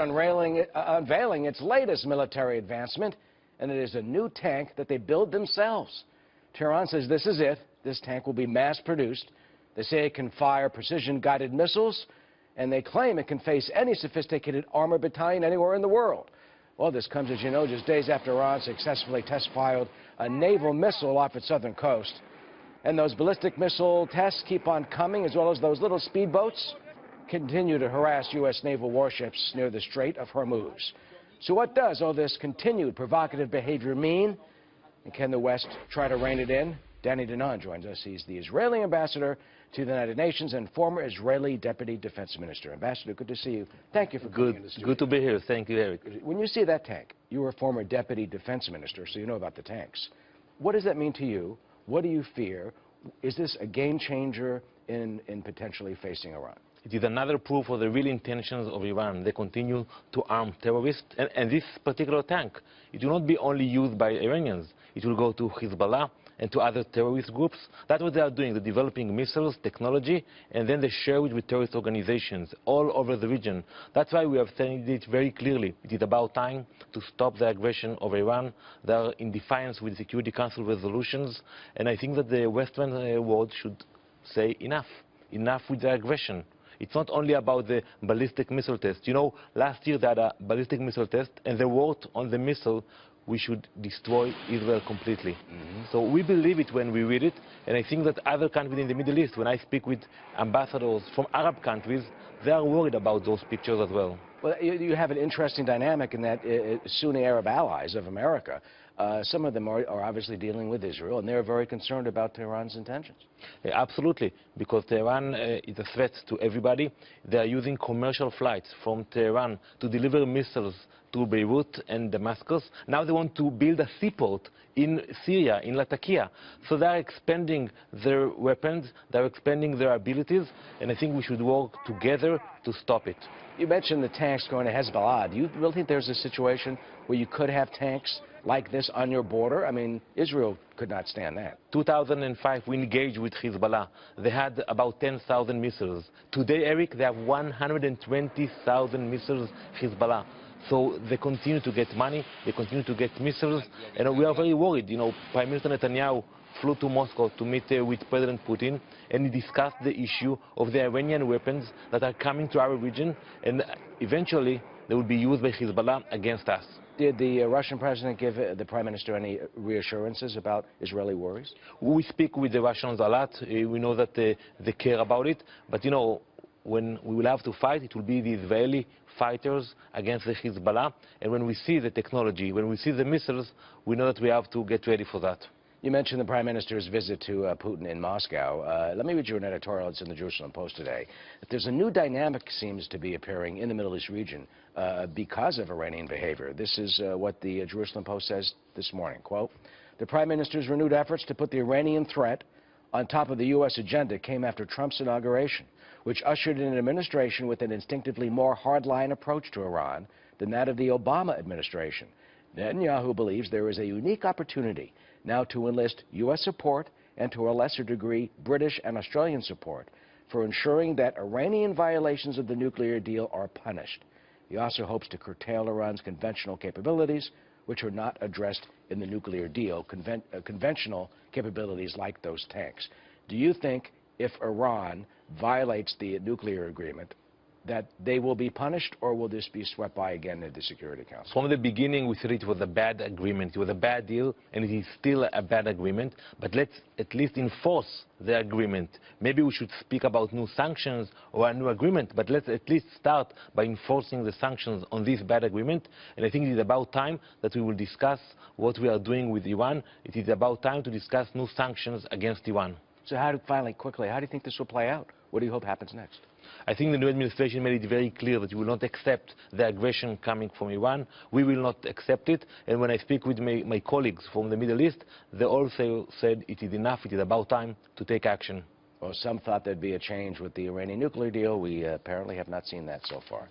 unveiling its latest military advancement, and it is a new tank that they build themselves. Tehran says this is it. This tank will be mass-produced. They say it can fire precision-guided missiles, and they claim it can face any sophisticated armored battalion anywhere in the world. Well, this comes, as you know, just days after Iran successfully test-fired a naval missile off its southern coast. And those ballistic missile tests keep on coming, as well as those little speedboats continue to harass U.S. naval warships near the Strait of Hormuz. So what does all this continued provocative behavior mean? And can the West try to rein it in? Danny joins us. He's the Israeli ambassador to the United Nations and former Israeli Deputy Defense Minister. Ambassador, good to see you. Thank you for coming in the studio. Good to be here. Thank you, Eric. When you see that tank, you were a former Deputy Defense Minister, so you know about the tanks. What does that mean to you? What do you fear? Is this a game changer in potentially facing Iran? It is another proof of the real intentions of Iran. They continue to arm terrorists. And this particular tank, it will not be only used by Iranians. It will go to Hezbollah and to other terrorist groups. That's what they are doing. They're developing missiles, technology, and then they share it with terrorist organizations all over the region. That's why we have said it very clearly. It is about time to stop the aggression of Iran. They are in defiance with Security Council resolutions. And I think that the Western world should say enough. Enough with the aggression. It's not only about the ballistic missile test. You know, last year they had a ballistic missile test, and they wrote on the missile, we should destroy Israel completely. So we believe it when we read it, and I think that other countries in the Middle East, when I speak with ambassadors from Arab countries, they are worried about those pictures as well. Well, you have an interesting dynamic in that Sunni Arab allies of America, some of them are obviously dealing with Israel, and they're very concerned about Tehran's intentions. Yeah, absolutely, because Tehran is a threat to everybody. They are using commercial flights from Tehran to deliver missiles to Beirut and Damascus. Now they want to build a seaport in Syria, in Latakia. So they are expanding their weapons, they are expanding their abilities, and I think we should work together to stop it. You mentioned the tanks going to Hezbollah. Do you really think there's a situation where you could have tanks like this on your border? I mean, Israel could not stand that. 2005, we engaged with Hezbollah. They had about 10,000 missiles. Today, Eric, they have 120,000 missiles, Hezbollah. So they continue to get money, they continue to get missiles, and we are very worried. You know, Prime Minister Netanyahu flew to Moscow to meet with President Putin, and he discussed the issue of the Iranian weapons that are coming to our region, and eventually they will be used by Hezbollah against us. Did the Russian president give the Prime Minister any reassurances about Israeli worries? We speak with the Russians a lot. We know that they care about it, but you know, when we will have to fight, it will be the Israeli fighters against the Hezbollah, and when we see the technology, when we see the missiles, we know that we have to get ready for that. You mentioned the Prime Minister's visit to Putin in Moscow. Let me read you an editorial that's in the Jerusalem Post today. There's a new dynamic seems to be appearing in the Middle East region because of Iranian behavior. This is what the Jerusalem Post says this morning. Quote, the Prime Minister's renewed efforts to put the Iranian threat on top of the U.S. agenda came after Trump's inauguration, which ushered in an administration with an instinctively more hardline approach to Iran than that of the Obama administration. Netanyahu believes there is a unique opportunity now to enlist U.S. support and, to a lesser degree, British and Australian support for ensuring that Iranian violations of the nuclear deal are punished. He also hopes to curtail Iran's conventional capabilities, which are not addressed in the nuclear deal, conventional capabilities like those tanks. Do you think if Iran violates the nuclear agreement, that they will be punished, or will this be swept by again in the Security Council? From the beginning, we said it was a bad agreement. It was a bad deal, and it is still a bad agreement. But let's at least enforce the agreement. Maybe we should speak about new sanctions or a new agreement, but let's at least start by enforcing the sanctions on this bad agreement. And I think it is about time that we will discuss what we are doing with Iran. It is about time to discuss new sanctions against Iran. So finally, quickly, how do you think this will play out? What do you hope happens next? I think the new administration made it very clear that we will not accept the aggression coming from Iran. We will not accept it. And when I speak with my colleagues from the Middle East, they also said it is enough, it is about time to take action. Well, some thought there'd be a change with the Iranian nuclear deal. We apparently have not seen that so far.